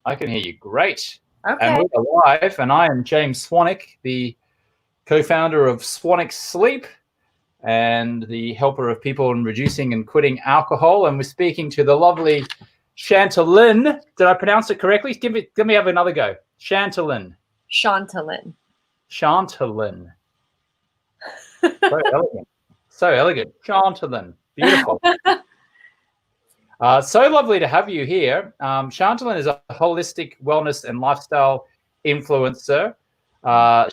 I can hear you great. Okay. And we're live, and I am James Swanwick, the co-founder of Swanwick Sleep and the helper of people in reducing and quitting alcohol. And we're speaking to the lovely Chantalynn. Did I pronounce it correctly? Let me have another go. Chantalynn. Chantalynn. Chantalynn. So elegant. So elegant. Chantalynn. Beautiful. So lovely to have you here. Chantalynn is a holistic wellness and lifestyle influencer.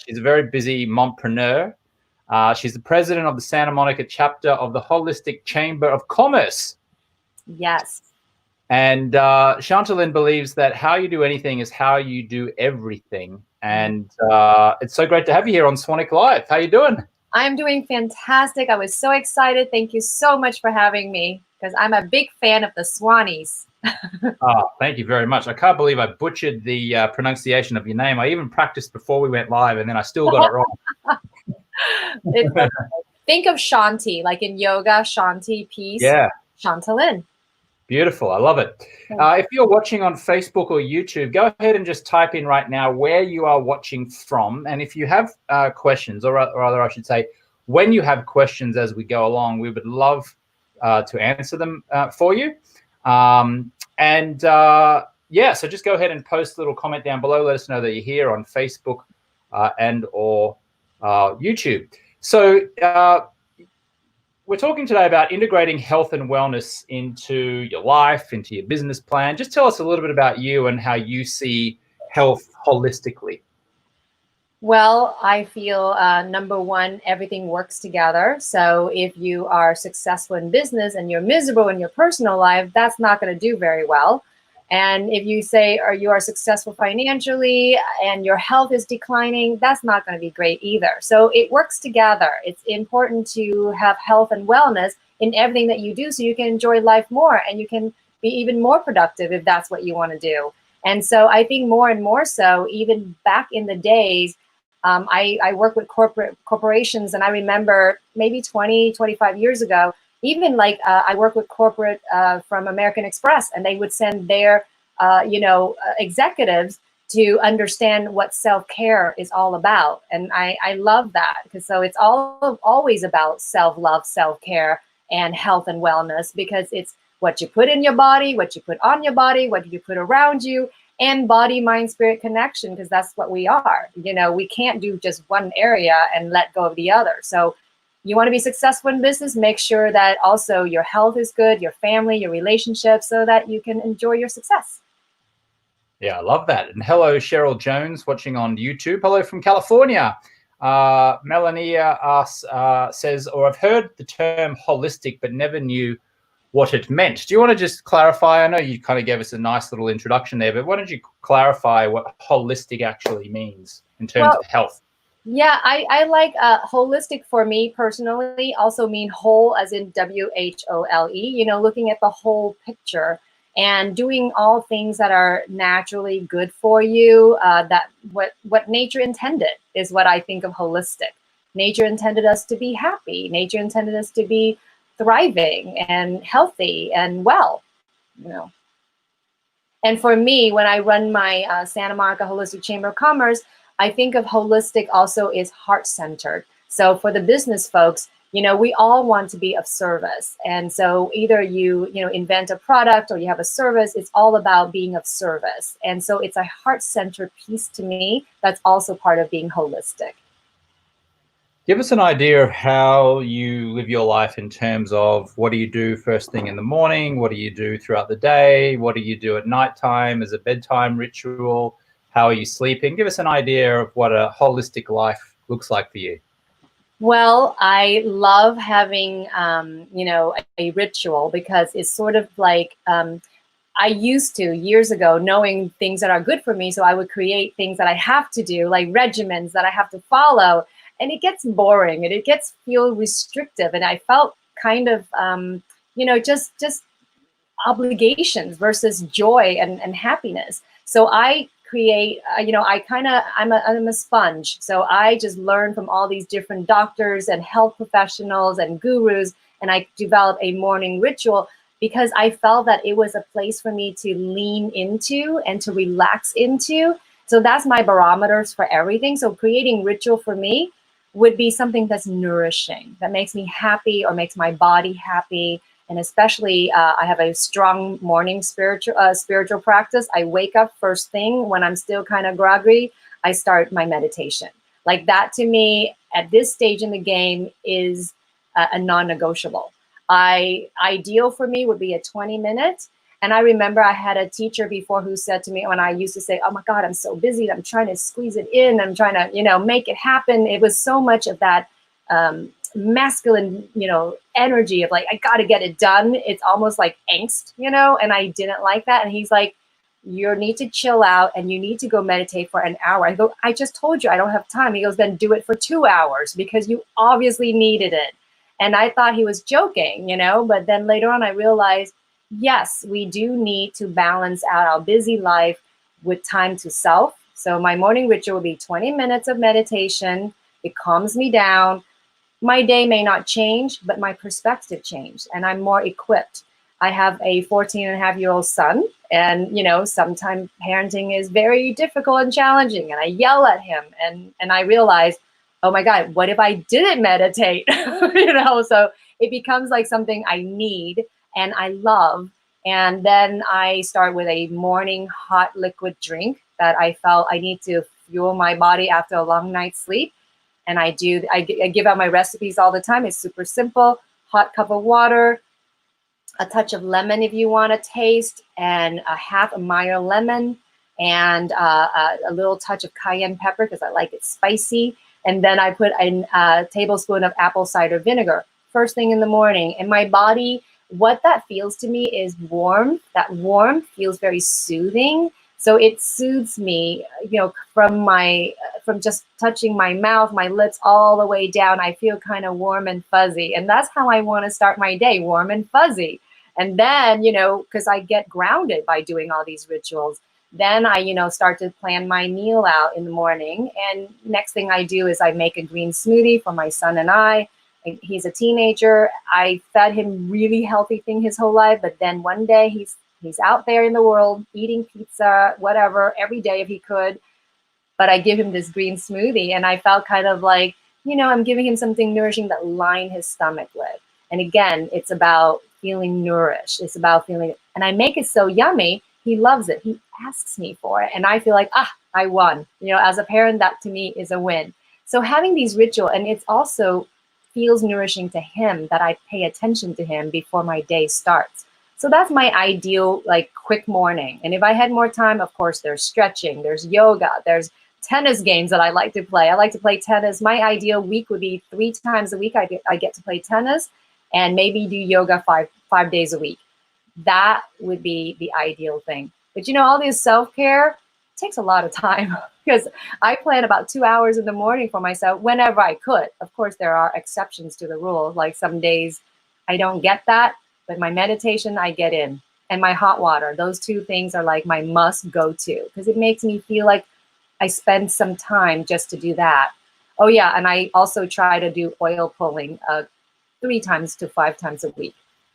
She's a very busy mompreneur. She's the president of the Santa Monica chapter of the Holistic Chamber of Commerce. Yes. And Chantalynn believes that how you do anything is how you do everything. And it's so great to have you here on Swanwick Live. How you doing? I'm doing fantastic. I was so excited. Thank you so much for having me, because I'm a big fan of the Swannies. Thank you very much. I can't believe I butchered the pronunciation of your name. I even practiced before we went live, and then I still got it wrong. Think of Shanti, like in yoga, Shanti, peace. Yeah. Chantalynn. Beautiful. I love it. If you're watching on Facebook or YouTube, go ahead and just type in right now where you are watching from. And if you have questions, or rather I should say, when you have questions as we go along, we would love to answer them for you. Yeah, so just go ahead and post a little comment down below. Let us know that you're here on Facebook and or YouTube. So we're talking today about integrating health and wellness into your life, into your business plan. Just tell us a little bit about you and how you see health holistically. Well, I feel number one, everything works together. So if you are successful in business and you're miserable in your personal life, that's not going to do very well. And if you say, or you are successful financially and your health is declining, that's not going to be great either. So it works together. It's important to have health and wellness in everything that you do so you can enjoy life more and you can be even more productive if that's what you want to do. And so I think more and more so, even back in the days, I work with corporations, and I remember maybe 20, 25 years ago, even like I work with corporate from American Express, and they would send their, executives to understand what self-care is all about. And I love that, because so it's always about self-love, self-care, and health and wellness, because it's what you put in your body, what you put on your body, what you put around you, and body, mind, spirit connection, because that's what we are. You know, we can't do just one area and let go of the other. So you want to be successful in business, make sure that also your health is good, your family, your relationships, so that you can enjoy your success. Yeah, I love that. And hello, Cheryl Jones, watching on YouTube. Hello from California. Melanie says, or I've heard the term holistic, but never knew what it meant. Do you want to just clarify? I know you kind of gave us a nice little introduction there, but why don't you clarify what holistic actually means in terms of health? Yeah, I like holistic for me personally also mean whole, as in WHOLE, you know, looking at the whole picture and doing all things that are naturally good for you, that what nature intended is what I think of holistic. Nature intended us to be happy. Nature intended us to be thriving and healthy and well, you know. And for me, when I run my Santa Monica Holistic Chamber of Commerce, I think of holistic also is heart-centered. So for the business folks, you know, we all want to be of service. And so either you invent a product or you have a service, it's all about being of service. And so it's a heart-centered piece to me that's also part of being holistic. Give us an idea of how you live your life in terms of what do you do first thing in the morning? What do you do throughout the day? What do you do at nighttime as a bedtime ritual? How are you sleeping? Give us an idea of what a holistic life looks like for you. Well, I love having, a ritual, because it's sort of like, I used to, years ago, knowing things that are good for me. So I would create things that I have to do, like regimens that I have to follow. And it gets boring and it feel restrictive. And I felt kind of, just obligations versus joy and happiness. So I create, I'm a sponge. So I just learn from all these different doctors and health professionals and gurus, and I develop a morning ritual because I felt that it was a place for me to lean into and to relax into. So that's my barometers for everything. So creating ritual for me would be something that's nourishing, that makes me happy or makes my body happy. And especially, I have a strong morning spiritual practice. I wake up first thing when I'm still kind of groggy. I start my meditation. Like that to me, at this stage in the game, is a non-negotiable. Ideal for me would be a 20-minute. And I remember I had a teacher before who said to me, when I used to say, oh my God, I'm so busy, I'm trying to squeeze it in, I'm trying to, make it happen. It was so much of that masculine, energy of like, I got to get it done. It's almost like angst, and I didn't like that. And he's like, you need to chill out and you need to go meditate for an hour. I go, I just told you I don't have time. He goes, then do it for 2 hours because you obviously needed it. And I thought he was joking, but then later on I realized, yes, we do need to balance out our busy life with time to self. So my morning ritual will be 20 minutes of meditation. It calms me down. My day may not change, but my perspective changed and I'm more equipped. I have a 14-and-a-half-year-old son, and sometimes parenting is very difficult and challenging, and I yell at him, and I realize, oh my God, what if I didn't meditate? So it becomes like something I need and I love. And then I start with a morning hot liquid drink that I felt I need to fuel my body after a long night's sleep. And I give out my recipes all the time. It's super simple. Hot cup of water, a touch of lemon if you want to taste, and a half a Meyer lemon, and a little touch of cayenne pepper because I like it spicy. And then I put a tablespoon of apple cider vinegar first thing in the morning. And my body, what that feels to me is warmth. That warmth feels very soothing. So it soothes me, from just touching my mouth, my lips all the way down. I feel kind of warm and fuzzy. And that's how I want to start my day, warm and fuzzy. And then, because I get grounded by doing all these rituals, then I, start to plan my meal out in the morning. And next thing I do is I make a green smoothie for my son and I. He's a teenager. I fed him really healthy thing his whole life. But then one day he's out there in the world eating pizza, whatever, every day if he could. But I give him this green smoothie and I felt kind of like, I'm giving him something nourishing that line his stomach with. And again, it's about feeling nourished. It's about feeling, and I make it so yummy. He loves it. He asks me for it. And I feel like, I won. As a parent, that to me is a win. So having these rituals, and it's also feels nourishing to him that I pay attention to him before my day starts. So that's my ideal, like, quick morning. And if I had more time, of course, there's stretching, there's yoga, there's tennis games that I like to play. I like to play tennis. My ideal week would be 3 times a week I get to play tennis and maybe do yoga five days a week. That would be the ideal thing. But all this self-care takes a lot of time because I plan about 2 hours in the morning for myself whenever I could. Of course, there are exceptions to the rule. Like some days I don't get that, but my meditation I get in, and my hot water. Those 2 things are like my must go to because it makes me feel like I spend some time just to do that. Oh yeah, and I also try to do oil pulling 3 times to 5 times a week.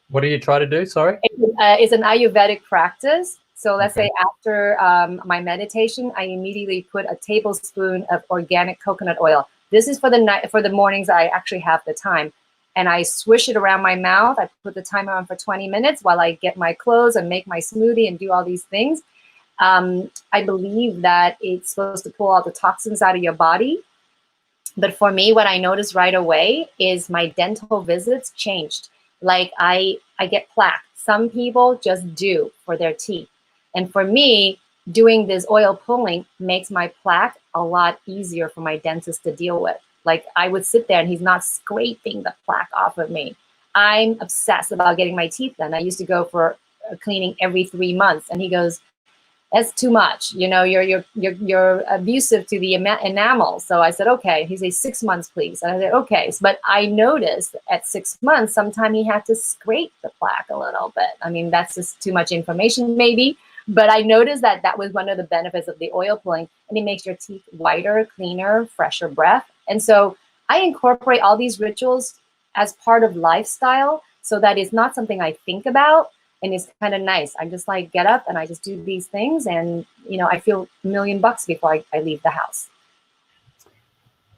What do you try to do? Sorry? It's an Ayurvedic practice. So let's say after my meditation, I immediately put a tablespoon of organic coconut oil. This is for the night, for the mornings I actually have the time. And I swish it around my mouth. I put the timer on for 20 minutes while I get my clothes and make my smoothie and do all these things. I believe that it's supposed to pull all the toxins out of your body. But for me, what I noticed right away is my dental visits changed. Like I get plaque. Some people just do for their teeth. And for me, doing this oil pulling makes my plaque a lot easier for my dentist to deal with. Like I would sit there and he's not scraping the plaque off of me. I'm obsessed about getting my teeth done. I used to go for cleaning every 3 months, and he goes, "That's too much. You're abusive to the enamel." So I said, "Okay." He says, 6 months, please. And I said, "Okay." But I noticed at 6 months, sometimes he had to scrape the plaque a little bit. I mean, that's just too much information, maybe. But I noticed that that was one of the benefits of the oil pulling, and it makes your teeth whiter, cleaner, fresher breath. And so I incorporate all these rituals as part of lifestyle so that it's not something I think about, and it's kind of nice. I just like get up and I just do these things, and you know, I feel $1 million before I leave the house.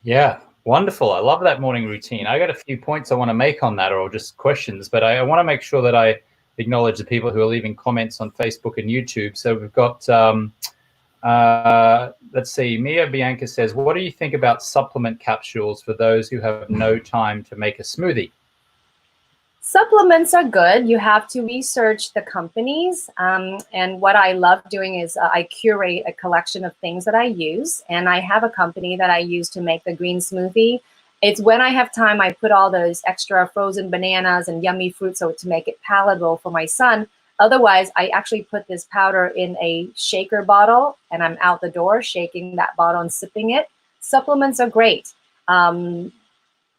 Yeah, wonderful. I love that morning routine. I got a few points I want to make on that, or just questions, but I want to make sure that I acknowledge the people who are leaving comments on Facebook and YouTube. So we've got, let's see, Mia Bianca says, what do you think about supplement capsules for those who have no time to make a smoothie? Supplements are good. You have to research the companies. And what I love doing is I curate a collection of things that I use. And I have a company that I use to make the green smoothie. It's when I have time, I put all those extra frozen bananas and yummy fruit so to make it palatable for my son. Otherwise, I actually put this powder in a shaker bottle and I'm out the door shaking that bottle and sipping it. Supplements are great.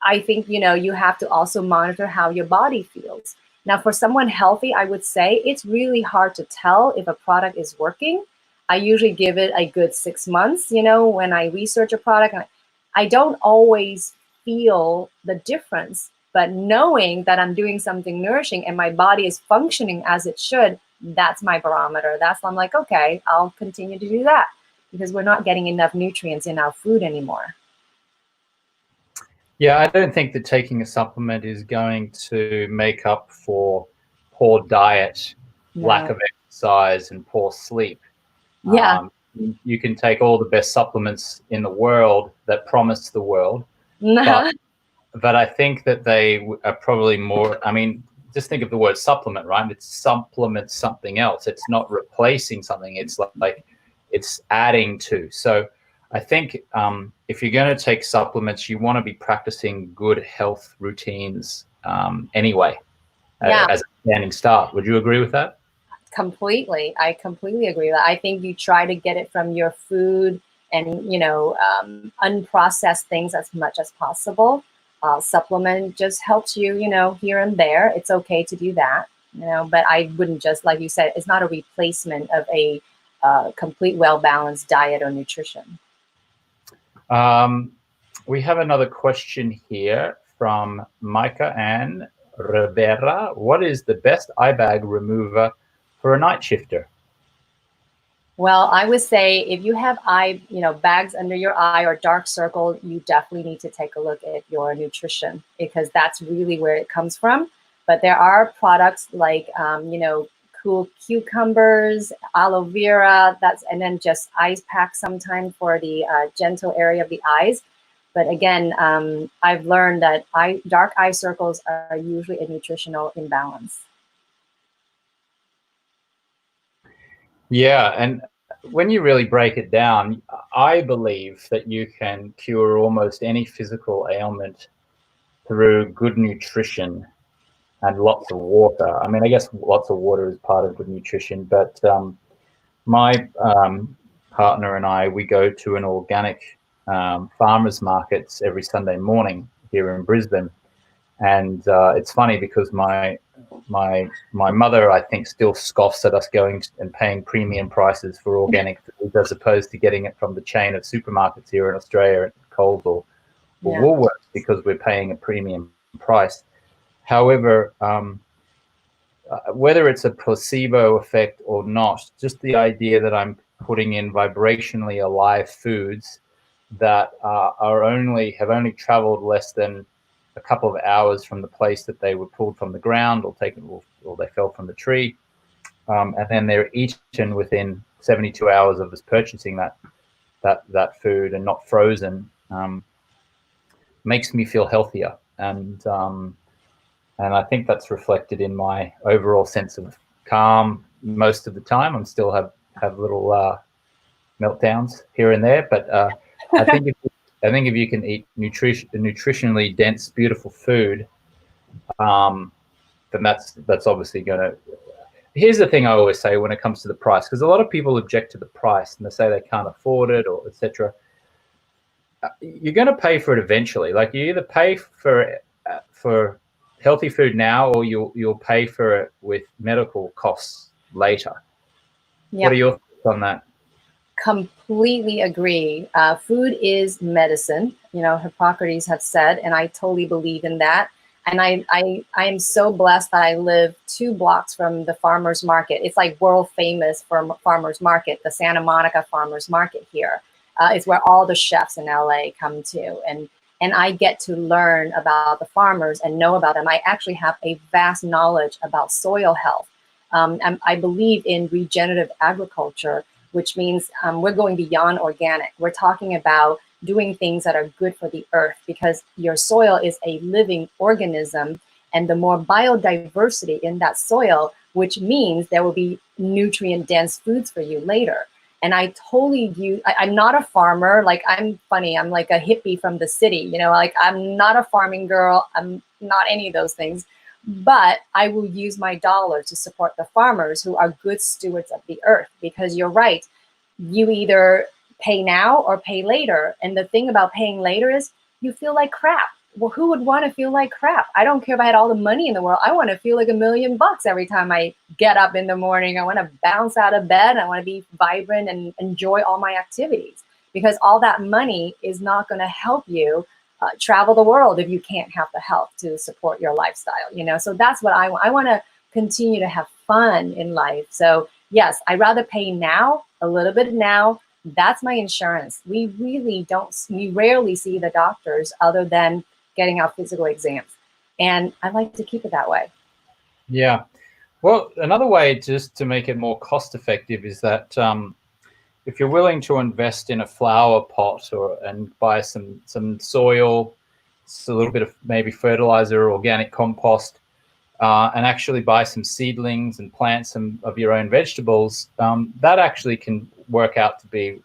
I think, you know, you have to also monitor how your body feels. Now, for someone healthy, I would say it's really hard to tell if a product is working. I usually give it a good 6 months, you know, when I research a product. I don't always feel the difference, but knowing that I'm doing something nourishing and my body is functioning as it should, that's my barometer. I'm like, okay, I'll continue to do that because we're not getting enough nutrients in our food anymore. Yeah, I don't think that taking a supplement is going to make up for poor diet, lack of exercise, and poor sleep. Yeah. You can take all the best supplements in the world that promise the world, but I think that they are probably more, I mean, just think of the word supplement, right? It supplements something else. It's not replacing something. It's like it's adding to. So I think if you're going to take supplements, you want to be practicing good health routines anyway, as a standing start. Would you agree with that? Completely. I completely agree with that. I think you try to get it from your food and, you know, unprocessed things as much as possible. Supplement just helps you, you know, here and there. It's okay to do that, you know, but I wouldn't just, like you said, it's not a replacement of a complete well-balanced diet or nutrition. We have another question here from Micah Ann Rivera. What is the best eye bag remover for a night shifter? Well, I would say if you have bags under your eye or dark circle, you definitely need to take a look at your nutrition because that's really where it comes from. But there are products like, cool cucumbers, aloe vera, and then just ice pack sometime for the gentle area of the eyes. But again, I've learned that dark eye circles are usually a nutritional imbalance. Yeah, and when you really break it down, I believe that you can cure almost any physical ailment through good nutrition and lots of water. I mean, I guess lots of water is part of good nutrition, but my partner and I, we go to an organic farmers markets every Sunday morning here in Brisbane. And it's funny because my mother, I think, still scoffs at us going and paying premium prices for organic food as opposed to getting it from the chain of supermarkets here in Australia at Coles or Woolworths because we're paying a premium price. However, whether it's a placebo effect or not, just the idea that I'm putting in vibrationally alive foods that have only traveled less than a couple of hours from the place that they were pulled from the ground or they fell from the tree, and then they're eaten within 72 hours of us purchasing that food and not frozen, makes me feel healthier, and I think that's reflected in my overall sense of calm most of the time. I still have little meltdowns here and there, but I think if you can eat nutritionally dense, beautiful food, then that's obviously going to. Here's the thing I always say when it comes to the price, because a lot of people object to the price and they say they can't afford it or etc. You're going to pay for it eventually. Like you either pay for healthy food now, or you'll pay for it with medical costs later. Yep. What are your thoughts on that? Completely agree. Food is medicine. You know, Hippocrates have said, and I totally believe in that. And I am so blessed that I live 2 blocks from the farmers market. It's like world famous for farmers market, the Santa Monica farmers market here. It's where all the chefs in LA come to. And I get to learn about the farmers and know about them. I actually have a vast knowledge about soil health. I believe in regenerative agriculture, which means we're going beyond organic. We're talking about doing things that are good for the earth, because your soil is a living organism, and the more biodiversity in that soil, which means there will be nutrient dense foods for you later. And I totally use, I'm not a farmer. Like, I'm funny. I'm like a hippie from the city, you know, like I'm not a farming girl. I'm not any of those things, but I will use my dollar to support the farmers who are good stewards of the earth, because you're right. You either pay now or pay later. And the thing about paying later is you feel like crap. Well, who would want to feel like crap? I don't care if I had all the money in the world. I want to feel like $1,000,000 every time I get up in the morning. I want to bounce out of bed. I want to be vibrant and enjoy all my activities, because all that money is not going to help you travel the world if you can't have the health to support your lifestyle, you know? So that's what I want. I want to continue to have fun in life. So yes, I'd rather pay now, a little bit now. That's my insurance. We rarely see the doctors other than getting our physical exams. And I like to keep it that way. Yeah. Well, another way just to make it more cost effective is that if you're willing to invest in a flower pot and buy some soil, a little bit of maybe fertilizer or organic compost, and actually buy some seedlings and plant some of your own vegetables, that actually can work out to be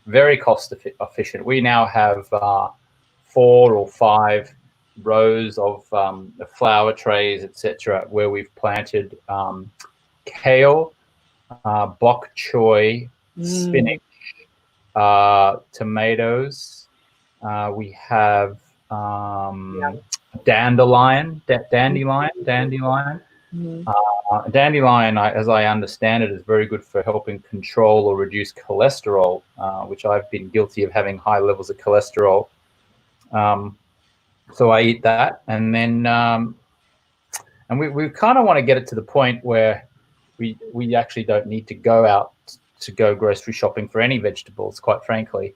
very cost efficient. We now have 4 or 5 rows of flower trays, etc., where we've planted kale, bok choy, spinach, tomatoes. We have dandelion. Dandelion, as I understand it, is very good for helping control or reduce cholesterol, which I've been guilty of having high levels of cholesterol. So I eat that, and then and we kind of want to get it to the point where we actually don't need to go out to go grocery shopping for any vegetables, quite frankly.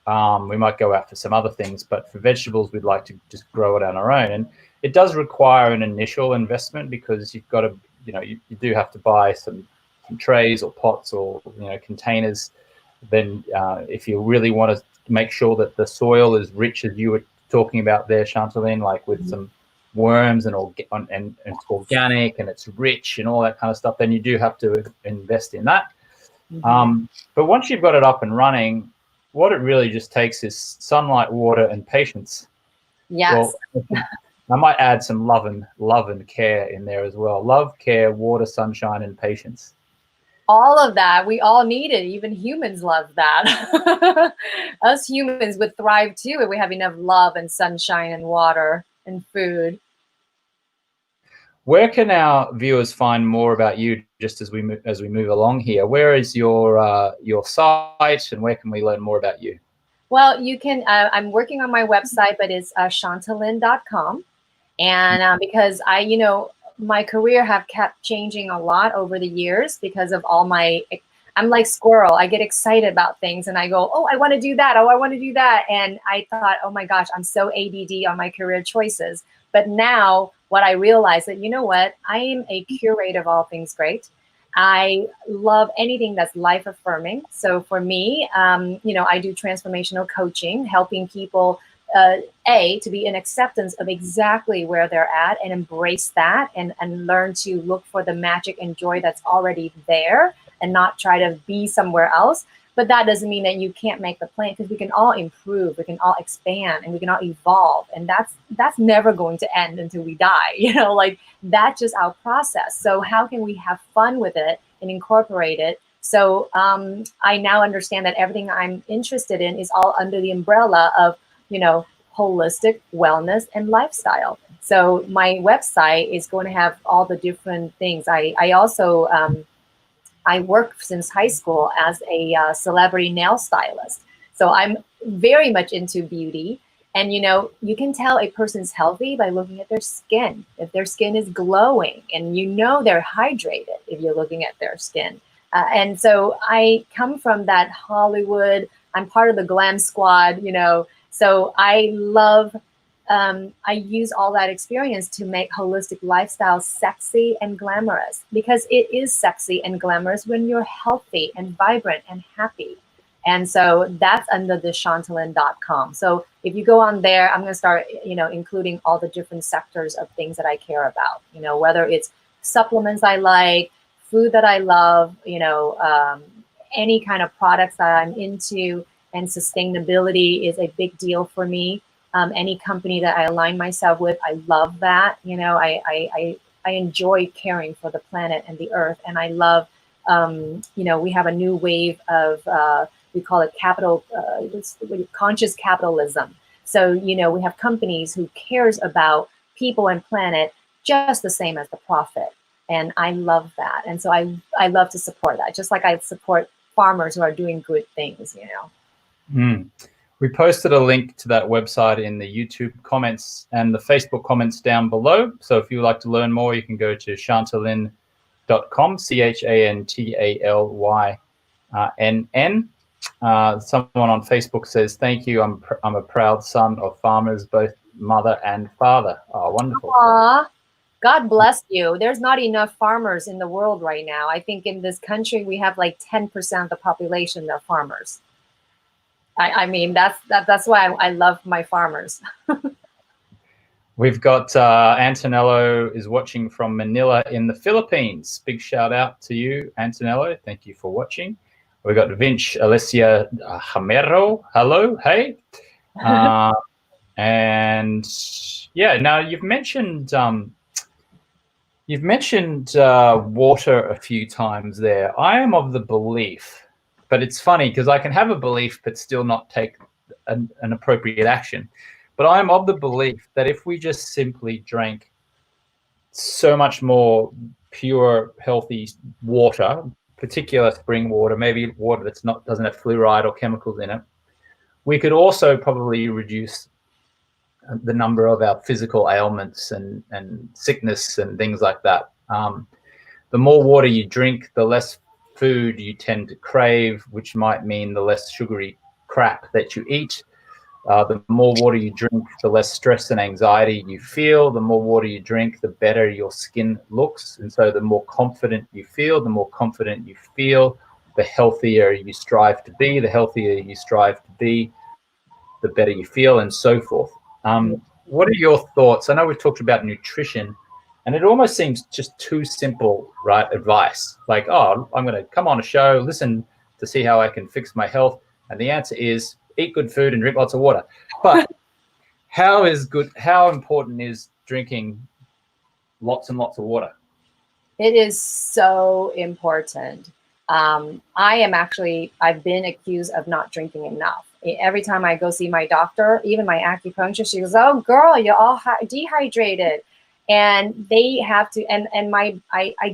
We might go out for some other things, but for vegetables, we'd like to just grow it on our own. And it does require an initial investment, because you've got to, you do have to buy some trays or pots or, containers. Then if you really want to make sure that the soil is rich, as you were talking about there, Chantalynn, like with some worms and it's organic and it's rich and all that kind of stuff, then you do have to invest in that. But once you've got it up and running, what it really just takes is sunlight, water, and patience. Yes. Well, I might add some love and care in there as well. Love, care, water, sunshine, and patience. All of that. We all need it. Even humans love that. Us humans would thrive too if we have enough love and sunshine and water and food. Where can our viewers find more about you, just as we move along here? Where is your site, and where can we learn more about you? Well, you can. I'm working on my website, but it's Chantalynn.com, and because my career have kept changing a lot over the years because of all my. I'm like squirrel. I get excited about things, and I go, "Oh, I want to do that. Oh, I want to do that." And I thought, "Oh my gosh, I'm so ADD on my career choices." But now, what I realized that, you know what, I am a curator of all things great. I love anything that's life affirming. So for me, I do transformational coaching, helping people, to be in acceptance of exactly where they're at and embrace that and learn to look for the magic and joy that's already there and not try to be somewhere else. But that doesn't mean that you can't make the plan, because we can all improve, we can all expand, and we can all evolve. And that's never going to end until we die. Like that's just our process. So how can we have fun with it and incorporate it? So I now understand that everything I'm interested in is all under the umbrella of, holistic wellness and lifestyle. So my website is going to have all the different things. I also, I worked since high school as a celebrity nail stylist. So I'm very much into beauty. And, you know, you can tell a person's healthy by looking at their skin. If their skin is glowing, and you know they're hydrated if you're looking at their skin. And so I come from that Hollywood, I'm part of the glam squad, you know, so I love, I use all that experience to make holistic lifestyle sexy and glamorous, because it is sexy and glamorous when you're healthy and vibrant and happy. And so that's under the Chantalynn.com. So if you go on there, I'm going to start, you know, including all the different sectors of things that I care about, you know, whether it's supplements I like, food that I love, you know, any kind of products that I'm into, and sustainability is a big deal for me. Any company that I align myself with, I love that. You know, I enjoy caring for the planet and the earth, and I love, you know, we have a new wave of, we call it conscious capitalism. So, you know, we have companies who cares about people and planet just the same as the profit. And I love that. And so I love to support that, just like I support farmers who are doing good things, you know. We posted a link to that website in the YouTube comments and the Facebook comments down below. So if you would like to learn more, you can go to chantalynn.com, CHANTALYNN. Someone on Facebook says, "Thank you. I'm a proud son of farmers, both mother and father." Oh, wonderful. Aww. God bless you. There's not enough farmers in the world right now. I think in this country, we have like 10% of the population that are farmers. I mean, that's why I love my farmers. We've got Antonello is watching from Manila in the Philippines. Big shout out to you, Antonello. Thank you for watching. We've got Vinch Alicia Hamero. Hello, hey. And yeah, now you've mentioned water a few times there. I am of the belief, but it's funny because I can have a belief but still not take an appropriate action. But I am of the belief that if we just simply drank so much more pure, healthy water, particular spring water, maybe water that's doesn't have fluoride or chemicals in it, we could also probably reduce the number of our physical ailments and sickness and things like that. The more water you drink, the less food you tend to crave, which might mean the less sugary crap that you eat. The more water you drink, the less stress and anxiety you feel. The more water you drink, the better your skin looks. And so the more confident you feel, the healthier you strive to be. The healthier you strive to be, the better you feel, and so forth. What are your thoughts? I know we've talked about nutrition, and it almost seems just too simple, right? Advice like, oh, I'm going to come on a show, listen to see how I can fix my health. And the answer is eat good food and drink lots of water. But how important is drinking lots and lots of water? It is so important. I've been accused of not drinking enough. Every time I go see my doctor, even my acupuncturist, she goes, "Oh girl, you're all dehydrated." And they have to, and I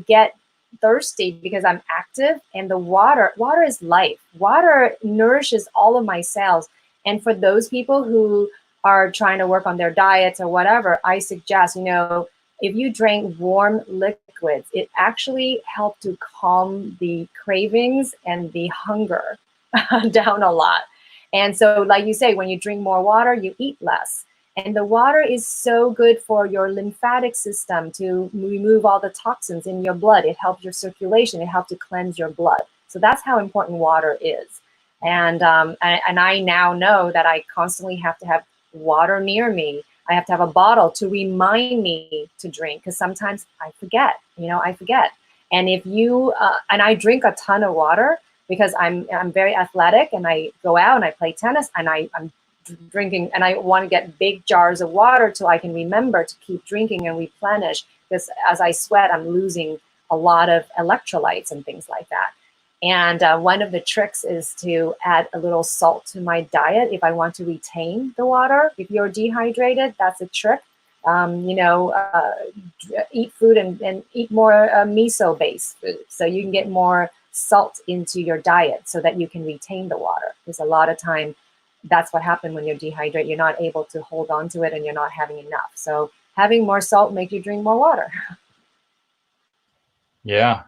get thirsty because I'm active, and the water is life. Water nourishes all of my cells. And for those people who are trying to work on their diets or whatever, I suggest, you know, if you drink warm liquids, it actually helps to calm the cravings and the hunger down a lot. And so, like you say, when you drink more water, you eat less. And the water is so good for your lymphatic system to remove all the toxins in your blood. It helps your circulation. It helps to cleanse your blood. So that's how important water is. And I now know that I constantly have to have water near me. I have to have a bottle to remind me to drink, because sometimes I forget, you know, And if you, and I drink a ton of water because I'm very athletic, and I go out and I play tennis, and I'm drinking, and I want to get big jars of water so I can remember to keep drinking and replenish, because as I sweat, I'm losing a lot of electrolytes and things like that. And one of the tricks is to add a little salt to my diet if I want to retain the water. If you're dehydrated, that's a trick. You know, eat food and eat more miso-based food, so you can get more salt into your diet so that you can retain the water. Because a lot of time, that's what happened when you dehydrate. You're not able to hold on to it and you're not having enough. So having more salt makes you drink more water. Yeah.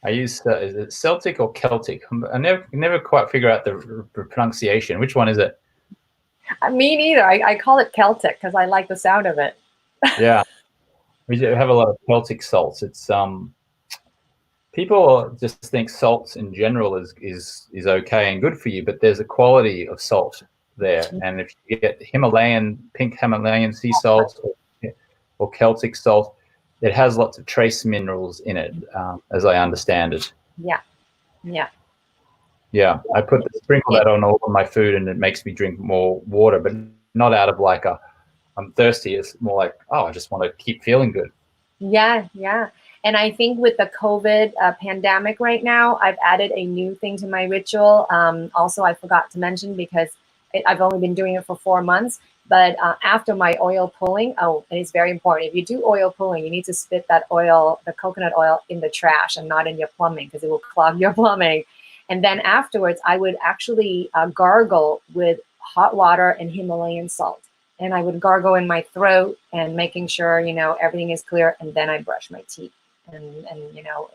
I use, is it Celtic or Celtic? I never quite figure out the pronunciation. Which one is it? Me neither. I call it Celtic because I like the sound of it. Yeah. We do have a lot of Celtic salts. It's people just think salts in general is okay and good for you, but there's a quality of salt there. And if you get pink Himalayan sea salt or Celtic salt, it has lots of trace minerals in it, as I understand it. Yeah. Yeah. Yeah, I sprinkle that on all of my food, and it makes me drink more water, but not out of like I'm thirsty. It's more like, oh, I just want to keep feeling good. Yeah, yeah. And I think with the COVID pandemic right now, I've added a new thing to my ritual. Also, I forgot to mention because I've only been doing it for 4 months. But after my oil pulling, and it's very important. If you do oil pulling, you need to spit that oil, the coconut oil, in the trash and not in your plumbing because it will clog your plumbing. And then afterwards, I would actually gargle with hot water and Himalayan salt. And I would gargle in my throat and making sure, everything is clear. And then I brush my teeth. And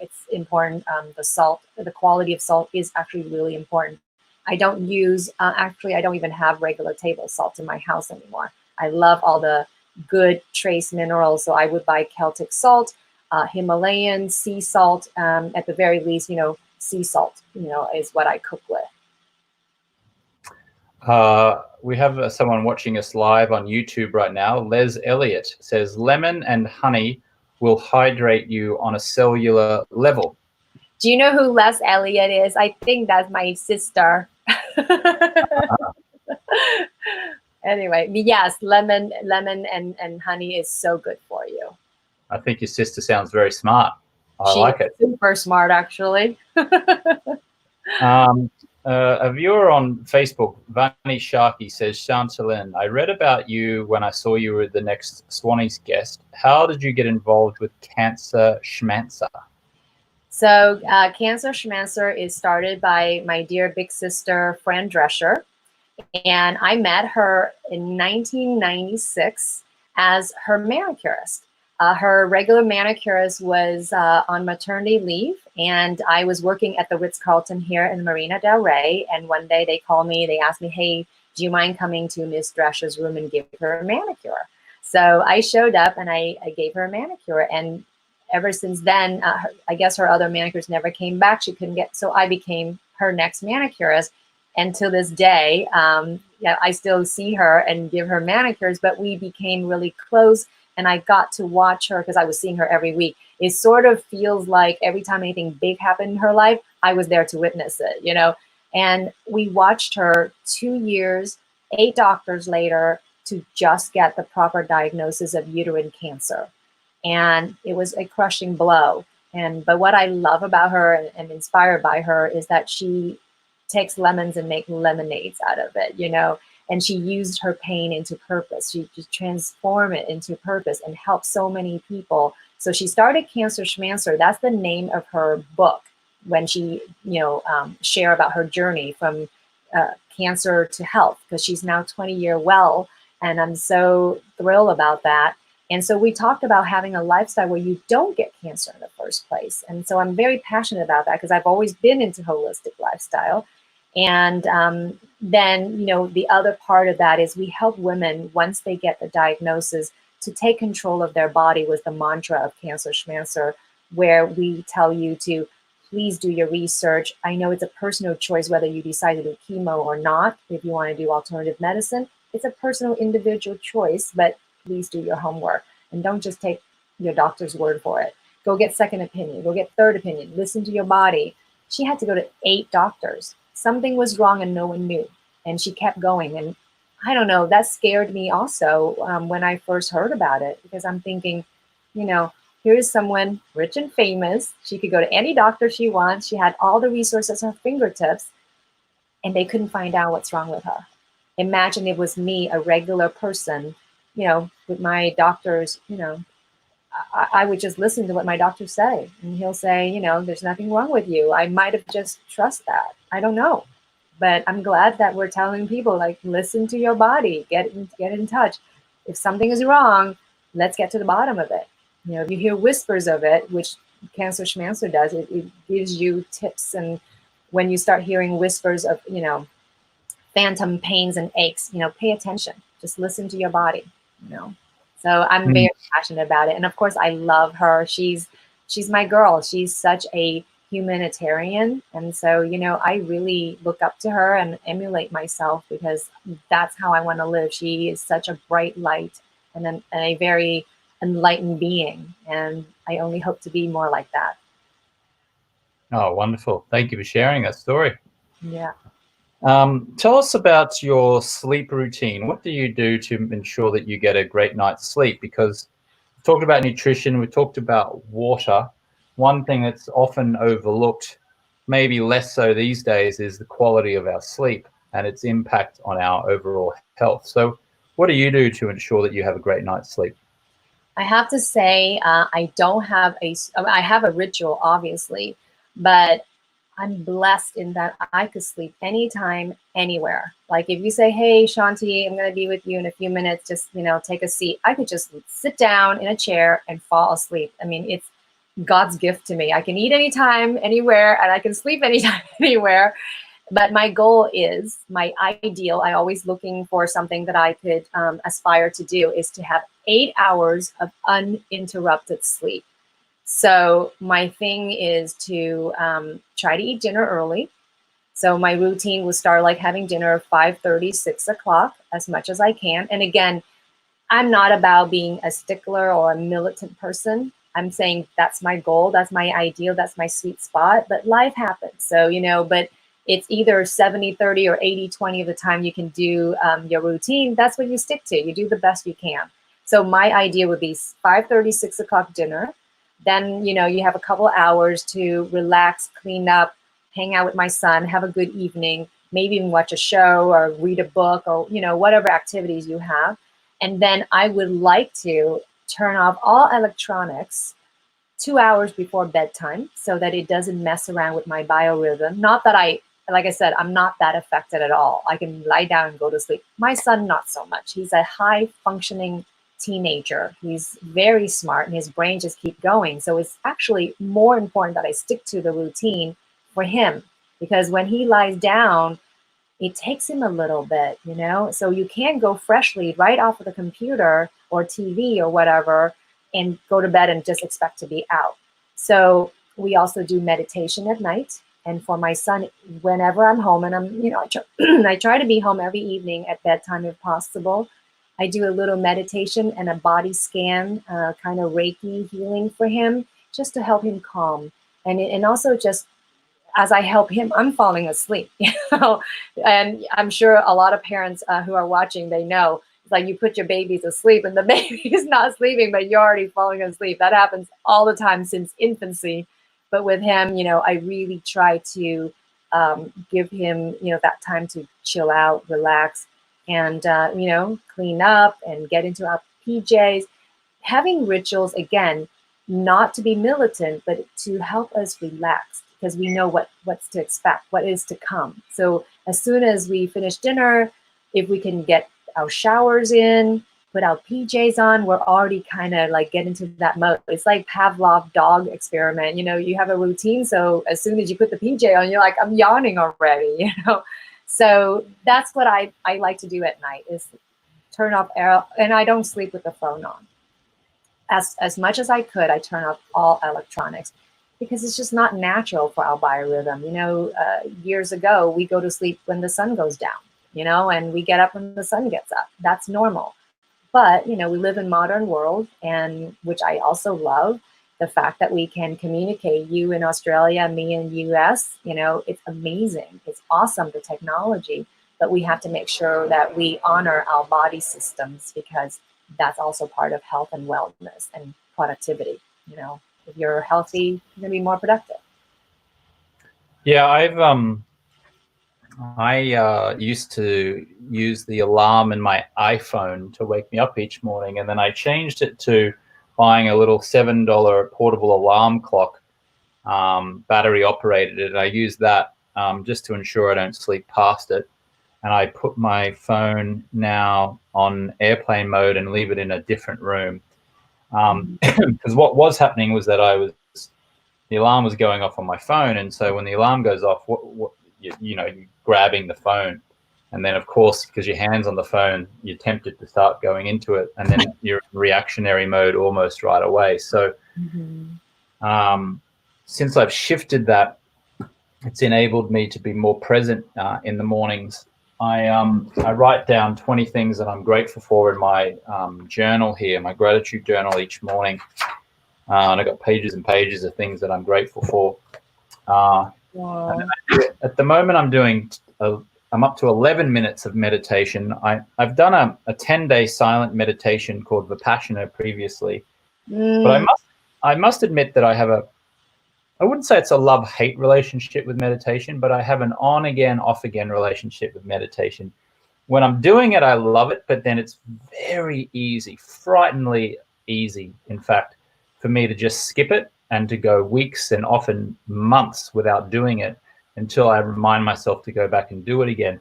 it's important. The salt, the quality of salt is actually really important. I don't use, actually, I don't even have regular table salt in my house anymore. I love all the good trace minerals. So I would buy Celtic salt, Himalayan sea salt, at the very least, sea salt, is what I cook with. We have someone watching us live on YouTube right now. Les Elliott says, lemon and honey will hydrate you on a cellular level. Do you know who Les Elliott is? I think that's my sister. Anyway, yes, lemon and honey is so good for you. I think your sister sounds very smart. I like it. Super smart, actually. A viewer on Facebook, Vani Sharkey, says, Chantalynn, I read about you when I saw you were the next Swannies guest. How did you get involved with Cancer Schmancer? So Cancer Schmancer is started by my dear big sister, Fran Drescher. And I met her in 1996 as her manicurist. Her regular manicurist was on maternity leave, and I was working at the Ritz-Carlton here in Marina Del Rey. And one day they called me, they asked me, hey, do you mind coming to Miss Drescher's room and give her a manicure? So I showed up and I gave her a manicure. And ever since then, I guess her other manicures never came back. She couldn't get, so I became her next manicurist. And to this day, I still see her and give her manicures, but we became really close. And I got to watch her because I was seeing her every week. It sort of feels like every time anything big happened in her life, I was there to witness it, And we watched her 2 years, 8 doctors later, to just get the proper diagnosis of uterine cancer. And it was a crushing blow. But what I love about her and am inspired by her is that she takes lemons and make lemonades out of it, and she used her pain into purpose. She just transformed it into purpose and helped so many people. So she started Cancer Schmancer. That's the name of her book when she, share about her journey from cancer to health, because she's now 20-year well. And I'm so thrilled about that. And so we talked about having a lifestyle where you don't get cancer in the first place. And so I'm very passionate about that because I've always been into holistic lifestyle. And then, the other part of that is we help women, once they get the diagnosis, to take control of their body with the mantra of Cancer Schmancer, where we tell you to please do your research. I know it's a personal choice whether you decide to do chemo or not. If you want to do alternative medicine, it's a personal individual choice, but please do your homework and don't just take your doctor's word for it. Go get second opinion, go get third opinion, listen to your body. She had to go to 8 doctors. Something was wrong and no one knew. And she kept going. And I don't know, that scared me also when I first heard about it, because I'm thinking, here's someone rich and famous. She could go to any doctor she wants. She had all the resources at her fingertips, and they couldn't find out what's wrong with her. Imagine it was me, a regular person, with my doctors, I would just listen to what my doctors say. And he'll say, there's nothing wrong with you. I might have just trust that. I don't know. But I'm glad that we're telling people, like, listen to your body, get in touch. If something is wrong, let's get to the bottom of it. You know, if you hear whispers of it, which Cancer Schmancer does, it gives you tips. And when you start hearing whispers of, you know, phantom pains and aches, you know, pay attention. Just listen to your body, you know. So I'm very passionate about it. And of course, I love her. She's my girl. She's such a humanitarian. And so, you know, I really look up to her and emulate myself, because that's how I want to live. She is such a bright light and a very enlightened being. And I only hope to be more like that. Oh, wonderful. Thank you for sharing that story. Yeah. Tell us about your sleep routine. What do you do to ensure that you get a great night's sleep? Because we've talked about nutrition, we talked about water. One thing that's often overlooked, maybe less so these days, is the quality of our sleep and its impact on our overall health. So what do you do to ensure that you have a great night's sleep? I have to say, I have a ritual, obviously, but I'm blessed in that I could sleep anytime, anywhere. Like if you say, hey, Shanti, I'm going to be with you in a few minutes, just, you know, take a seat. I could just sit down in a chair and fall asleep. I mean, it's God's gift to me. I can eat anytime, anywhere, and I can sleep anytime, anywhere. But my goal is, my ideal, I always looking for something that I could aspire to do, is to have 8 hours of uninterrupted sleep. So my thing is to try to eat dinner early. So my routine will start like having dinner 5:30, 6 o'clock, as much as I can. And again, I'm not about being a stickler or a militant person. I'm saying that's my goal, that's my ideal, that's my sweet spot. But life happens. So, you know, but it's either 70-30 or 80-20 of the time you can do your routine. That's what you stick to. You do the best you can. So my idea would be 5:30, 6 o'clock dinner. Then, you know, you have a couple hours to relax, clean up, hang out with my son, have a good evening, maybe even watch a show or read a book, or, you know, whatever activities you have. And then I would like to turn off all electronics 2 hours before bedtime, so that it doesn't mess around with my biorhythm. Not that like I said, I'm not that affected at all. I can lie down and go to sleep. My son, not so much. He's a high functioning teenager. He's very smart and his brain just keep going. So it's actually more important that I stick to the routine for him, because when he lies down, it takes him a little bit, you know? So you can't go freshly right off of the computer or TV or whatever and go to bed and just expect to be out. So we also do meditation at night. And for my son, whenever I'm home, and I'm, you know, I try to be home every evening at bedtime if possible. I do a little meditation and a body scan, kind of Reiki healing for him, just to help him calm. And also just as I help him, I'm falling asleep, you know. And I'm sure a lot of parents who are watching, they know, it's like you put your baby to sleep and the baby is not sleeping, but you're already falling asleep. That happens all the time since infancy. But with him, you know, I really try to give him, you know, that time to chill out, relax, and, you know, clean up and get into our PJs. Having rituals, again, not to be militant, but to help us relax, because we know what's to expect, what is to come. So as soon as we finish dinner, if we can get our showers in, put our PJs on, we're already kind of like get into that mode. It's like Pavlov dog experiment. You know, you have a routine. So as soon as you put the PJ on, you're like, I'm yawning already, you know? So that's what I like to do at night, is turn off air, and I don't sleep with the phone on. As much as I could, I turn off all electronics, because it's just not natural for our biorhythm. You know, years ago, we go to sleep when the sun goes down, you know, and we get up when the sun gets up. That's normal. But, you know, we live in modern world, and which I also love, the fact that we can communicate, you in Australia, me in US, you know, it's amazing. It's awesome, the technology, but we have to make sure that we honor our body systems, because that's also part of health and wellness and productivity. You know, if you're healthy, you're gonna be more productive. Yeah, I used to use the alarm in my iPhone to wake me up each morning, and then I changed it to buying a little $7 portable alarm clock, battery operated, and I use that just to ensure I don't sleep past it. And I put my phone now on airplane mode and leave it in a different room. Because what was happening was that the alarm was going off on my phone. And so when the alarm goes off, you're grabbing the phone. And then, of course, because your hand's on the phone, you're tempted to start going into it. And then you're in reactionary mode almost right away. So since I've shifted that, it's enabled me to be more present in the mornings. I write down 20 things that I'm grateful for in my journal here, my gratitude journal each morning. And I've got pages and pages of things that I'm grateful for. At the moment, I'm up to 11 minutes of meditation. I've done a 10-day silent meditation called Vipassana previously. But I must admit that I wouldn't say it's a love-hate relationship with meditation, but I have an on-again, off-again relationship with meditation. When I'm doing it, I love it, but then it's very easy, frighteningly easy, in fact, for me to just skip it and to go weeks and often months without doing it until I remind myself to go back and do it again.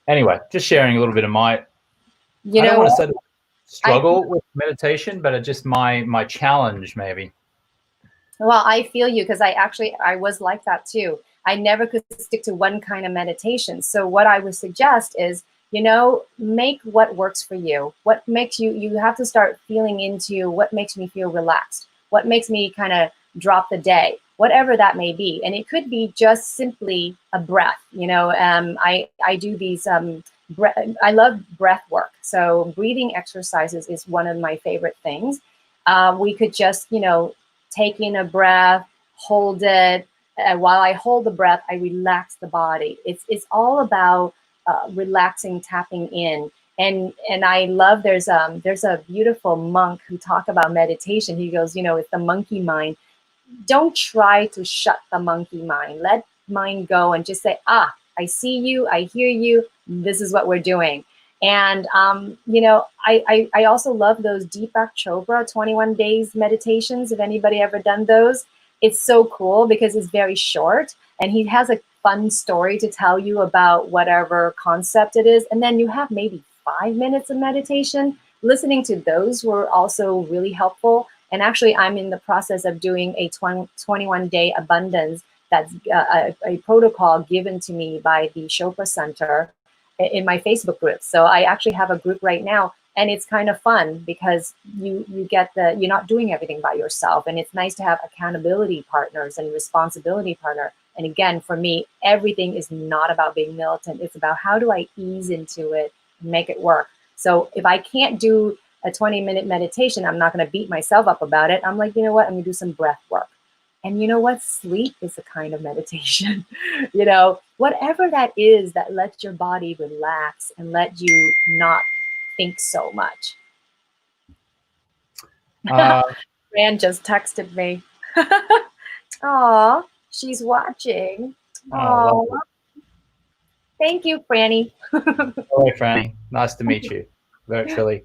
Anyway, just sharing a little bit of I don't want to say struggle with meditation, but it's just my challenge, maybe. Well, I feel you, because I was like that too. I never could stick to one kind of meditation. So what I would suggest is, make what works for you. What makes you have to start feeling into what makes me feel relaxed, what makes me kind of drop the day, whatever that may be. And it could be just simply a breath. I do these, I love breath work. So breathing exercises is one of my favorite things. We could just, take in a breath, hold it. While I hold the breath, I relax the body. It's all about relaxing, tapping in. And I love, there's a beautiful monk who talk about meditation. He goes, it's the monkey mind. Don't try to shut the monkey mind. Let mind go and just say, I see you, I hear you, this is what we're doing. And, I also love those Deepak Chopra 21 days meditations. If anybody ever done those, it's so cool because it's very short and he has a fun story to tell you about whatever concept it is. And then you have maybe 5 minutes of meditation. Listening to those were also really helpful. And actually, I'm in the process of doing a 21-day abundance. That's a protocol given to me by the Chopra Center in my Facebook group. So I actually have a group right now, and it's kind of fun because you get you're not doing everything by yourself, and it's nice to have accountability partners and responsibility partner. And again, for me, everything is not about being militant. It's about how do I ease into it and make it work. So if I can't do a 20-minute meditation, I'm not going to beat myself up about it. I'm like, you know what? I'm going to do some breath work. And you know what? Sleep is a kind of meditation. Whatever that is that lets your body relax and let you not think so much. Fran just texted me. Aw, she's watching. Aw. Thank you, Franny. Hello, Franny. Nice to meet you virtually.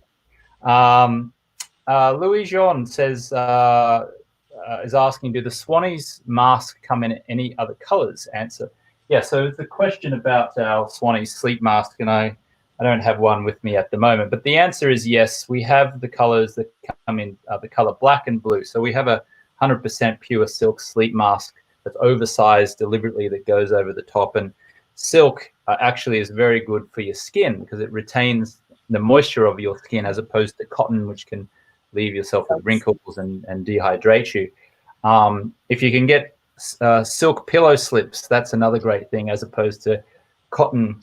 Louis Jean says, is asking, do the Swannies mask come in any other colors? Answer, yeah. So the question about our Swannies sleep mask, and I don't have one with me at the moment, but the answer is yes. We have the colors that come in the color black and blue. So we have a 100% pure silk sleep mask that's oversized deliberately, that goes over the top. And silk actually is very good for your skin because it retains the moisture of your skin, as opposed to cotton, which can leave yourself with wrinkles and dehydrate you. If you can get silk pillow slips, that's another great thing, as opposed to cotton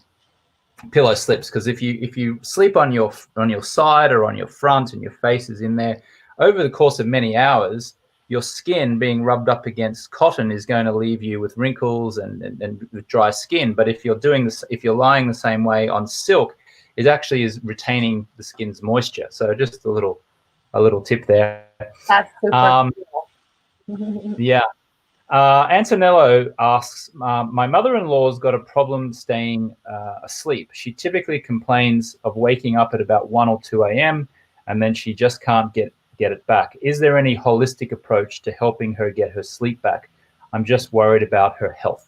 pillow slips, because if you sleep on your side or on your front and your face is in there, over the course of many hours, your skin being rubbed up against cotton is going to leave you with wrinkles and with dry skin. But if you're doing this, if you're lying the same way on silk, it actually is retaining the skin's moisture. So just a little tip there. That's super cool. Yeah. Antonello asks, my mother-in-law's got a problem staying asleep. She typically complains of waking up at about 1 or 2 a.m. and then she just can't get it back. Is there any holistic approach to helping her get her sleep back? I'm just worried about her health.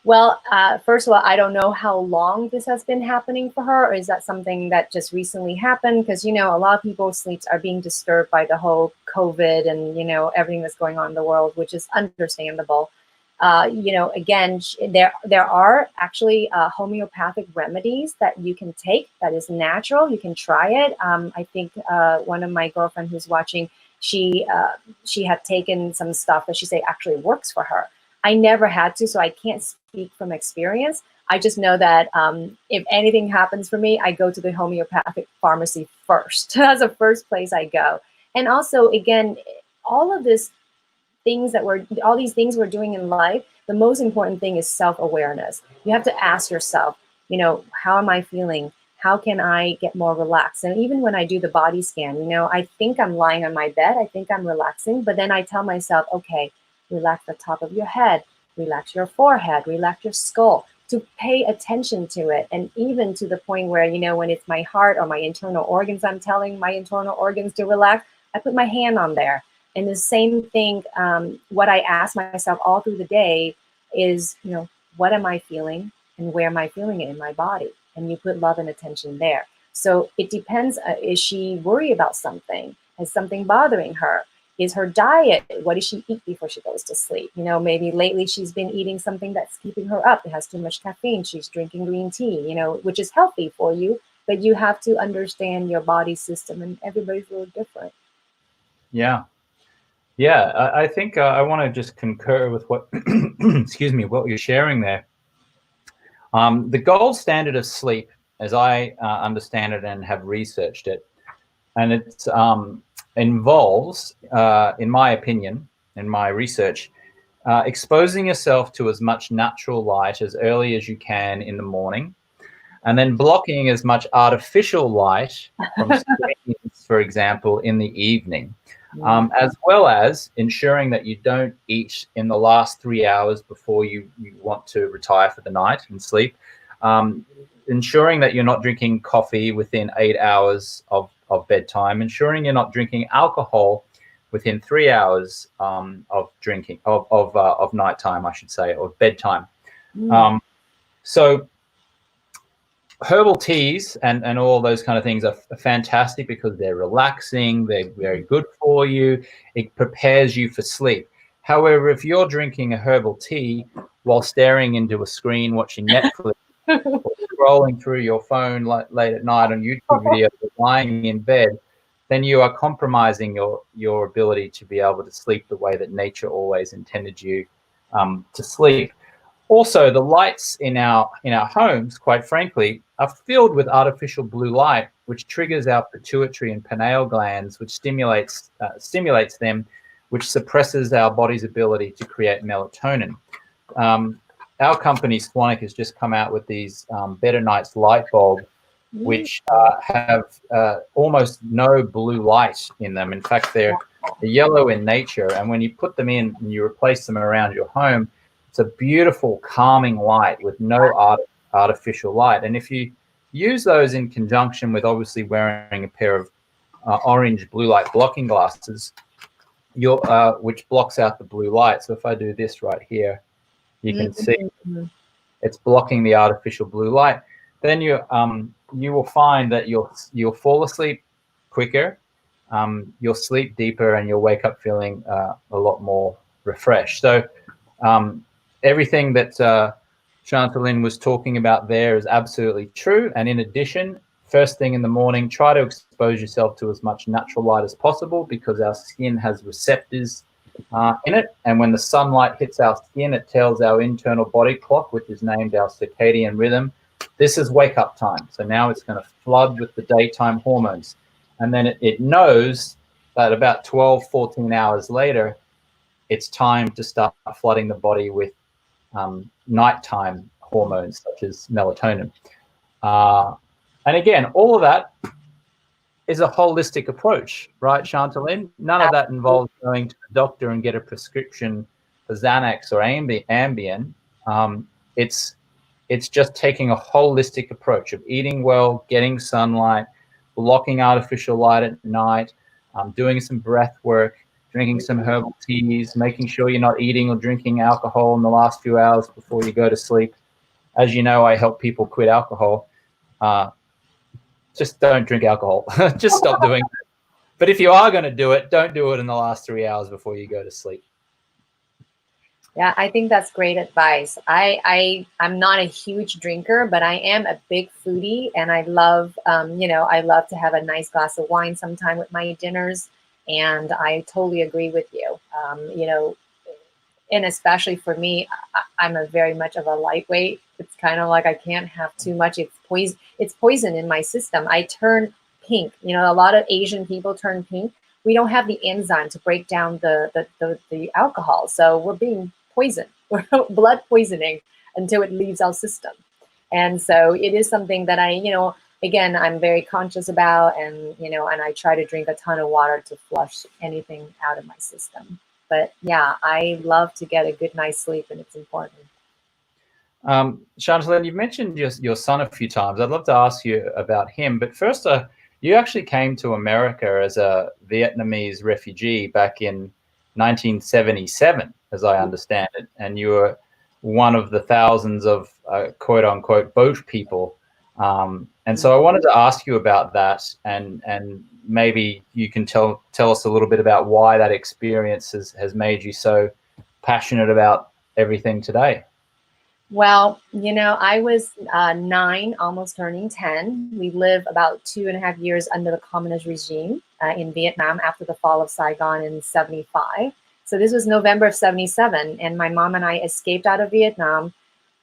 Well, first of all, I don't know how long this has been happening for her, or is that something that just recently happened? Because, you know, a lot of people's sleeps are being disturbed by the whole COVID and, you know, everything that's going on in the world, which is understandable. You know, again, there are actually homeopathic remedies that you can take that is natural. You can try it. I think one of my girlfriend who's watching, she had taken some stuff that she say actually works for her. I never had to, so I can't speak from experience. I just know that if anything happens for me, I go to the homeopathic pharmacy first. That's the first place I go. And also, again, all of these things we're doing in life, the most important thing is self-awareness. You have to ask yourself, you know, how am I feeling? How can I get more relaxed? And even when I do the body scan, you know, I think I'm lying on my bed, I think I'm relaxing, but then I tell myself, okay, relax the top of your head, relax your forehead, relax your skull, to pay attention to it. And even to the point where, you know, when it's my heart or my internal organs, I'm telling my internal organs to relax, I put my hand on there. And the same thing, what I ask myself all through the day is, you know, what am I feeling and where am I feeling it in my body? And you put love and attention there. So it depends, is she worried about something? Is something bothering her? Is her diet, what does she eat before she goes to sleep? You know, maybe lately she's been eating something that's keeping her up. It has too much caffeine. She's drinking green tea, you know, which is healthy for you, but you have to understand your body system, and everybody's a little different. Yeah. Yeah, I think I want to just concur with what, excuse me, what you're sharing there. The gold standard of sleep, as I understand it and have researched it, and it involves, in my opinion, in my research, exposing yourself to as much natural light as early as you can in the morning, and then blocking as much artificial light from screens, for example, in the evening. As well as ensuring that you don't eat in the last 3 hours before you want to retire for the night and sleep. Ensuring that you're not drinking coffee within 8 hours of bedtime. Ensuring you're not drinking alcohol within 3 hours of drinking, of nighttime, I should say, or bedtime. So herbal teas and all those kind of things are fantastic because they're relaxing, they're very good for you, it prepares you for sleep. However, if you're drinking a herbal tea while staring into a screen, watching Netflix, or scrolling through your phone late at night on YouTube videos, or lying in bed, then you are compromising your ability to be able to sleep the way that nature always intended you to sleep. Also, the lights in our homes, quite frankly, are filled with artificial blue light, which triggers our pituitary and pineal glands, which stimulates them, which suppresses our body's ability to create melatonin. Our company, Swanwick, has just come out with these Better Nights light bulbs, which have almost no blue light in them. In fact, they're yellow in nature, and when you put them in and you replace them around your home, it's a beautiful, calming light with no artificial light. And if you use those in conjunction with obviously wearing a pair of orange blue light blocking glasses, which blocks out the blue light. So if I do this right here, you can see it's blocking the artificial blue light. Then you will find that you'll fall asleep quicker, you'll sleep deeper, and you'll wake up feeling a lot more refreshed. So everything that Chantalynn was talking about there is absolutely true. And in addition, first thing in the morning, try to expose yourself to as much natural light as possible, because our skin has receptors in it. And when the sunlight hits our skin, it tells our internal body clock, which is named our circadian rhythm, this is wake up time. So now it's going to flood with the daytime hormones. And then it knows that about 12, 14 hours later, it's time to start flooding the body with nighttime hormones such as melatonin. And again, all of that is a holistic approach, right, Chantalynn? None of that involves going to the doctor and get a prescription for Xanax or Ambien. It's just taking a holistic approach of eating well, getting sunlight, blocking artificial light at night, doing some breath work, drinking some herbal teas, making sure you're not eating or drinking alcohol in the last few hours before you go to sleep. As you know, I help people quit alcohol. Just don't drink alcohol. Just stop doing it. But if you are going to do it, don't do it in the last 3 hours before you go to sleep. Yeah, I think that's great advice. I'm not a huge drinker, but I am a big foodie, and I love, I love to have a nice glass of wine sometime with my dinners. And I totally agree with you. And especially for me, I'm a very much of a lightweight. It's kind of like I can't have too much. It's poison. It's poison in my system. I turn pink. A lot of Asian people turn pink. We don't have the enzyme to break down the alcohol, so we're being poisoned. We're blood poisoning until it leaves our system. And so it is something that again, I'm very conscious about, and and I try to drink a ton of water to flush anything out of my system. But yeah, I love to get a good night's sleep, and it's important. Chantalynn, you've mentioned your son a few times. I'd love to ask you about him, but first, you actually came to America as a Vietnamese refugee back in 1977, as I understand it, and you were one of the thousands of quote-unquote boat people. And so I wanted to ask you about that, and maybe you can tell us a little bit about why that experience has made you so passionate about everything today. Well, I was 9, almost turning 10. We lived about 2.5 years under the communist regime in Vietnam after the fall of Saigon in 75. So this was November of 77, and my mom and I escaped out of Vietnam.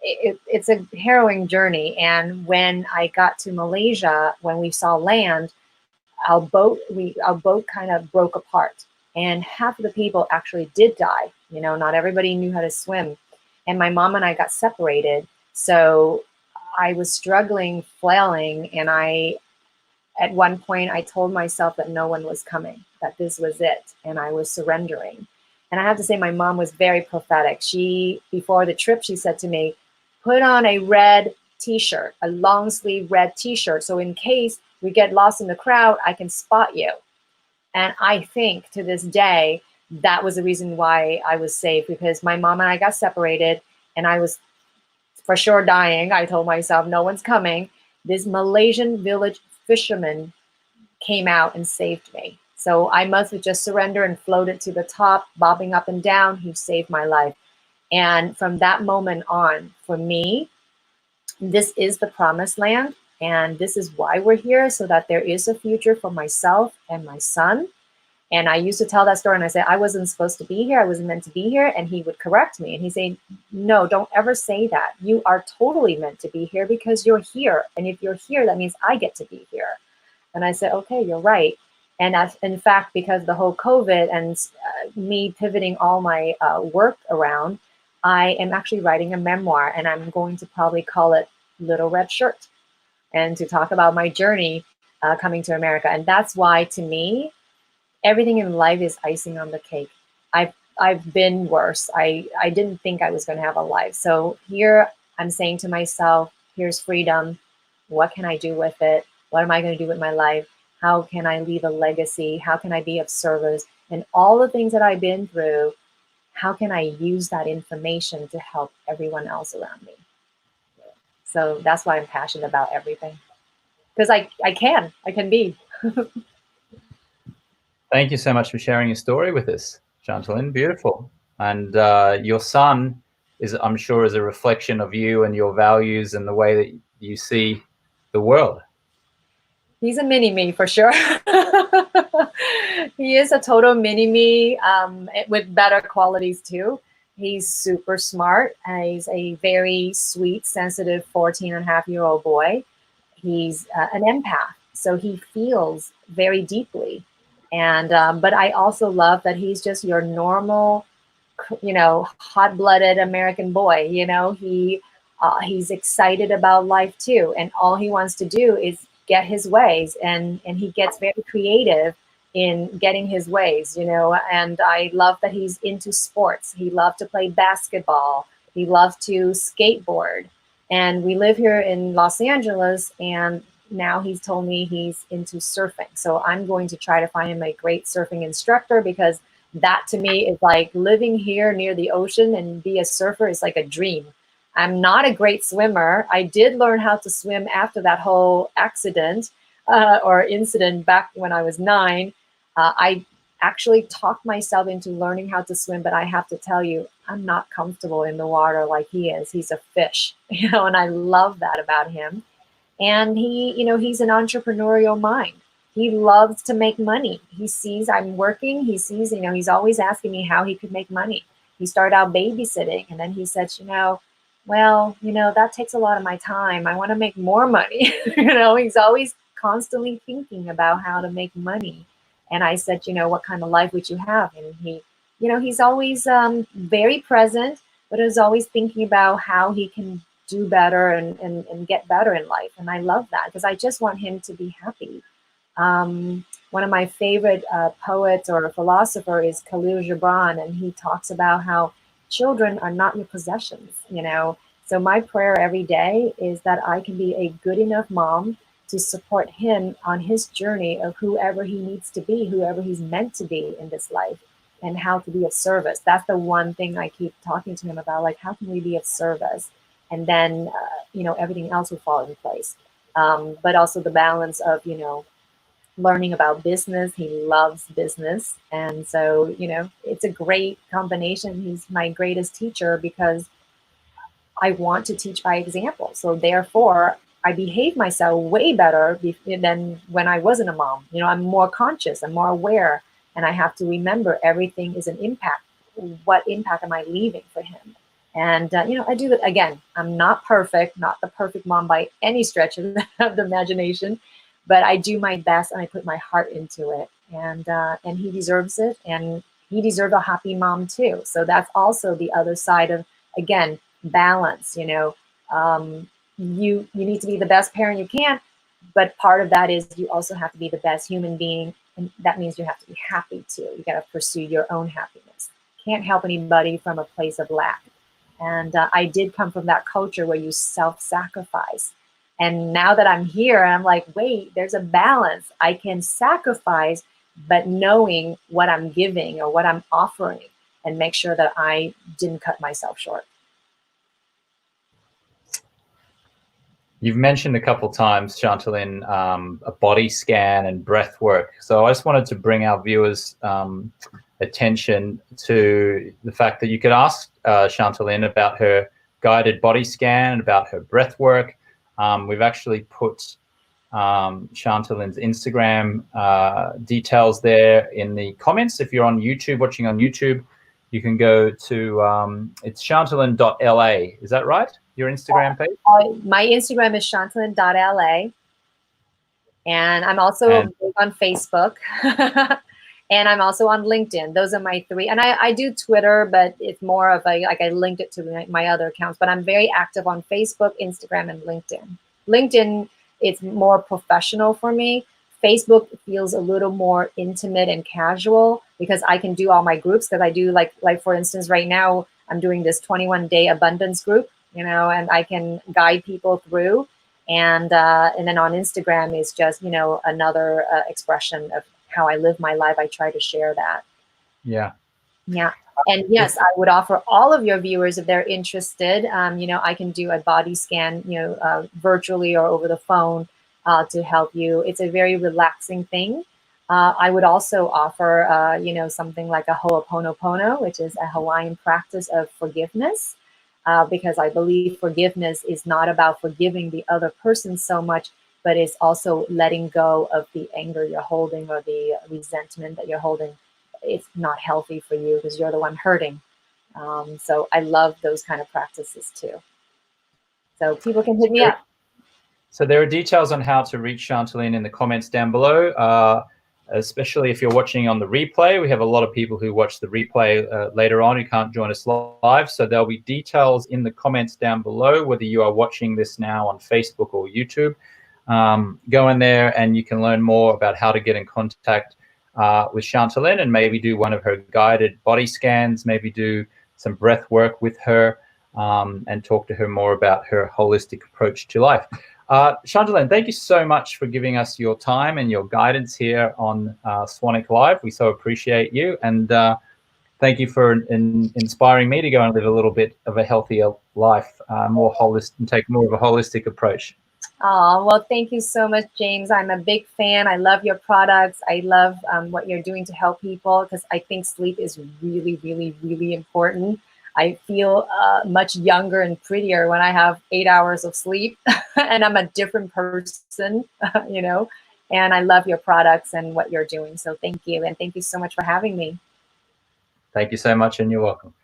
It's a harrowing journey. And when I got to Malaysia, when we saw land, our boat kind of broke apart, and half of the people actually did die. Not everybody knew how to swim. And my mom and I got separated. So I was struggling, flailing. And at one point, I told myself that no one was coming, that this was it. And I was surrendering. And I have to say, my mom was very prophetic. Before the trip, she said to me, put on a red t-shirt, a long sleeve red t-shirt. So in case we get lost in the crowd, I can spot you. And I think to this day, that was the reason why I was safe, because my mom and I got separated, and I was for sure dying. I told myself, no one's coming. This Malaysian village fisherman came out and saved me. So I must have just surrendered and floated to the top, bobbing up and down. He saved my life. And from that moment on, for me, this is the promised land. And this is why we're here, so that there is a future for myself and my son. And I used to tell that story, and I said, I wasn't supposed to be here. I wasn't meant to be here. And he would correct me. And he'd say, no, don't ever say that. You are totally meant to be here because you're here. And if you're here, that means I get to be here. And I said, okay, you're right. And in fact, because of the whole COVID and me pivoting all my work around, I am actually writing a memoir, and I'm going to probably call it Little Red Shirt, and to talk about my journey coming to America. And that's why, to me, everything in life is icing on the cake. I've been worse. I didn't think I was going to have a life. So here I'm saying to myself, here's freedom. What can I do with it? What am I going to do with my life? How can I leave a legacy? How can I be of service? And all the things that I've been through, how can I use that information to help everyone else around me? So that's why I'm passionate about everything. Because I can be. Thank you so much for sharing your story with us, Chantalynn. Beautiful. And your son is, I'm sure, is a reflection of you and your values and the way that you see the world. He's a mini-me for sure. He is a total mini-me with better qualities too. He's super smart. He's a very sweet, sensitive 14-and-a-half-year-old boy. He's an empath, so he feels very deeply. And but I also love that he's just your normal, hot-blooded American boy. He's excited about life too, and all he wants to do is get his ways, and he gets very creative in getting his ways. And I love that he's into sports. He loves to play basketball. He loves to skateboard. And we live here in Los Angeles, and now he's told me he's into surfing. So I'm going to try to find him a great surfing instructor, because that to me is like living here near the ocean and be a surfer is like a dream. I'm not a great swimmer. I did learn how to swim after that whole accident or incident back when I was 9. I actually talked myself into learning how to swim, but I have to tell you, I'm not comfortable in the water like he is. He's a fish, you know, and I love that about him. And he, you know, he's an entrepreneurial mind. He loves to make money. He sees I'm working. He sees, you know, he's always asking me how he could make money. He started out babysitting, and then he said, you know, well, you know, that takes a lot of my time. I want to make more money. You know, he's always constantly thinking about how to make money. And I said, you know, what kind of life would you have? And he, you know, he's always very present, but is always thinking about how he can do better and get better in life. And I love that because I just want him to be happy. One of my favorite poets or philosopher is Khalil Gibran, and he talks about how children are not your possessions, you know. So my prayer every day is that I can be a good enough mom to support him on his journey of whoever he needs to be, whoever he's meant to be in this life, and how to be of service. That's the one thing I keep talking to him about, like, how can we be of service? And then, you know, everything else will fall in place. But also the balance of, you know, learning about business. He loves business. And so, you know, it's a great combination. He's my greatest teacher because I want to teach by example. So therefore, I behave myself way better than when I wasn't a mom. You know, I'm more conscious, I'm more aware, and I have to remember everything is an impact. What impact am I leaving for him? And, you know, I do that again. I'm not perfect, not the perfect mom by any stretch of the imagination, but I do my best and I put my heart into it. And he deserves it. And he deserves a happy mom too. So that's also the other side of, again, balance. You know, you need to be the best parent you can, but part of that is you also have to be the best human being, and that means you have to be happy too. You got to pursue your own happiness. Can't help anybody from a place of lack. And I did come from that culture where you self-sacrifice. And now that I'm here, I'm like, wait, there's a balance. I can sacrifice, but knowing what I'm giving or what I'm offering, and make sure that I didn't cut myself short. You've mentioned a couple of times, Chantalynn, a body scan and breath work. So I just wanted to bring our viewers' attention to the fact that you could ask Chantalynn about her guided body scan, about her breath work. We've actually put Chantalynn's Instagram details there in the comments. If you're on YouTube, watching on YouTube, you can go to, it's chantalynn.la. Is that right? Your Instagram page? My Instagram is chantalynn.la. And I'm also on Facebook. And I'm also on LinkedIn. Those are my three. And I do Twitter, but it's more of a, like, I linked it to my other accounts. But I'm very active on Facebook, Instagram, and LinkedIn. LinkedIn, it's more professional for me. Facebook feels a little more intimate and casual because I can do all my groups, because I do, like for instance, right now, I'm doing this 21-day abundance group, you know, and I can guide people through. And then on Instagram is just, you know, another expression of how I live my life. I try to share that. Yeah. Yeah. And yes, I would offer all of your viewers, if they're interested, you know, I can do a body scan, you know, virtually or over the phone to help you. It's a very relaxing thing. I would also offer, you know, something like a Ho'oponopono, which is a Hawaiian practice of forgiveness, because I believe forgiveness is not about forgiving the other person so much, but it's also letting go of the anger you're holding or the resentment that you're holding. It's not healthy for you because you're the one hurting. So I love those kind of practices too. So people can hit me up. So there are details on how to reach Chantalynn in the comments down below, especially if you're watching on the replay. We have a lot of people who watch the replay later on who can't join us live. So there'll be details in the comments down below, whether you are watching this now on Facebook or YouTube. Go in there and you can learn more about how to get in contact with Chantalynn and maybe do one of her guided body scans, maybe do some breath work with her, and talk to her more about her holistic approach to life. Chantalynn, thank you so much for giving us your time and your guidance here on Swanwick Live. We so appreciate you, and thank you for inspiring me to go and live a little bit of a healthier life, more holistic, and take more of a holistic approach. Oh, well, thank you so much, James. I'm a big fan. I love your products. I love what you're doing to help people, because I think sleep is really, really, really important. I feel much younger and prettier when I have 8 hours of sleep and I'm a different person, you know, and I love your products and what you're doing. So thank you. And thank you so much for having me. Thank you so much, and you're welcome.